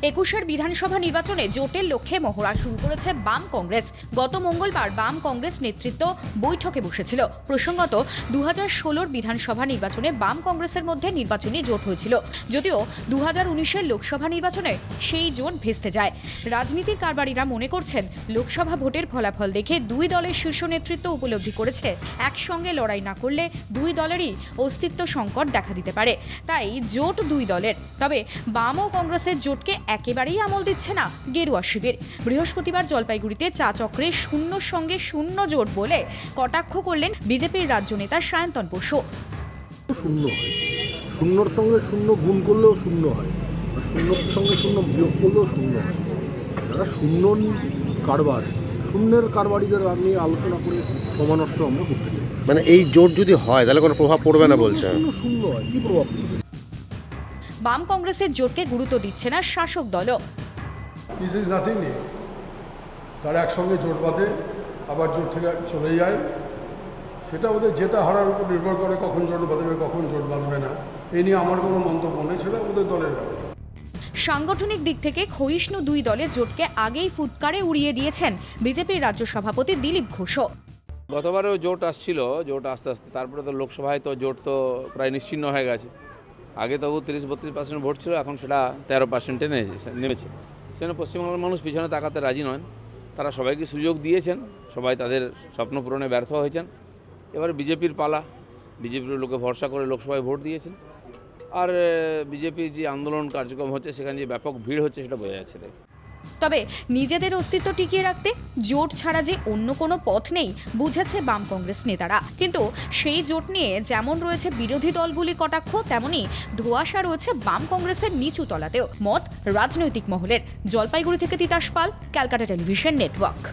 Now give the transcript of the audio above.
21-এর বিধানসভা নির্বাচনে জোটের লক্ষ্যে মহড়া শুরু করেছে বাম কংগ্রেস। গত মঙ্গলবার বাম কংগ্রেস নেতৃত্ব বৈঠকে বসেছিল। প্রসঙ্গত 2016-র বিধানসভা নির্বাচনে বাম কংগ্রেসের মধ্যে নির্বাচনী জোট হয়েছিল, যদিও 2019-এর লোকসভা নির্বাচনে সেই জোট ভেস্তে যায়। রাজনীতির কারবারিরা মনে করছেন, লোকসভা ভোটের ফলাফল দেখে দুই দলের শীর্ষ নেতৃত্ব উপলব্ধি করেছে একসঙ্গে লড়াই না করলে দুই দলেরই অস্তিত্ব সংকট দেখা দিতে পারে। তাই জোট দুই দলের। তবে বাম ও কংগ্রেসের জোটকে একেবারেই আমল দিচ্ছে না গেরুয়া শিবির। বৃহস্পতিবার জলপাইগুড়িতে চা চক্রে শূন্যর সঙ্গে শূন্য জোট বলে কটাক্ষ করলেন বিজেপির রাজ্য নেতা সায়ন্তন বসু। শূন্য হয়, শূন্যর সঙ্গে শূন্য গুণ করলেও শূন্য হয়, আর শূন্যর সঙ্গে শূন্য বিয়োগ করলেও শূন্য হয়। যারা শূন্য কারবার, শূন্যের কারবারিদের নিয়ে আলোচনা করে সময় নষ্ট আমরা করতে চাই। মানে এই জোট যদি হয় তাহলে কোনো প্রভাব পড়বে না বলছে। শূন্য হয়, কি প্রভাব পড়বে? বাম কংগ্রেসের জোটকে গুরুত্ব দিচ্ছে না শাসক দলও। দিস ইজ নাথিং নেই, তারা একসঙ্গে জোট বাঁধে, আবার জোট থেকে চলে যায়। সেটা ওদের জেতা হারার উপর নির্ভর করে, কখন জোট বাঁধবে কখন জোট বাঁধবে না। এই নিয়ে আমার কোনো মন্তব্য নেই, সেটা ওদের দলের ব্যাপার। সাংগঠনিক দিক থেকে ক্ষয়িষ্ণু দুই দলের জোটকে আগেই ফুৎকারে উড়িয়ে দিয়েছেন বিজেপির রাজ্য সভাপতি দিলীপ ঘোষও। গতবারেও জোট আসছিল, জোট আস্তে আস্তে, তারপরে তো লোকসভায় তো জোট তো প্রায় নিশ্চিহ্ন হয়ে গেছে। আগে তবু 30-32% ভোট ছিল, এখন সেটা 13%-এ নেমেছে। সেজন্য পশ্চিমবঙ্গের মানুষ পিছনে তাকাতে রাজি নয়। তারা সবাইকে সুযোগ দিয়েছেন, সবাই তাদের স্বপ্ন পূরণে ব্যর্থ হয়েছেন। এবার বিজেপির পালা, বিজেপির লোকে ভরসা করে লোকসভায় ভোট দিয়েছেন। আর বিজেপির যে আন্দোলন কার্যক্রম হচ্ছে, সেখানে যে ব্যাপক ভিড় হচ্ছে সেটা বোঝা যাচ্ছে। তবে নিজেদের অস্তিত্ব টিকিয়ে রাখতে জোট ছাড়া যে অন্য কোনো পথ নেই বুঝেছে বাম কংগ্রেস নেতারা। কিন্তু সেই জোট নিয়ে যেমন রয়েছে বিরোধী দলগুলির কটাক্ষ, তেমনি ধোঁয়াশা রয়েছে বাম কংগ্রেসের নিচু তলাতেও মত রাজনৈতিক মহলের। জলপাইগুড়ি থেকে তিতাস পাল, ক্যালকাটা টেলিভিশন নেটওয়ার্ক।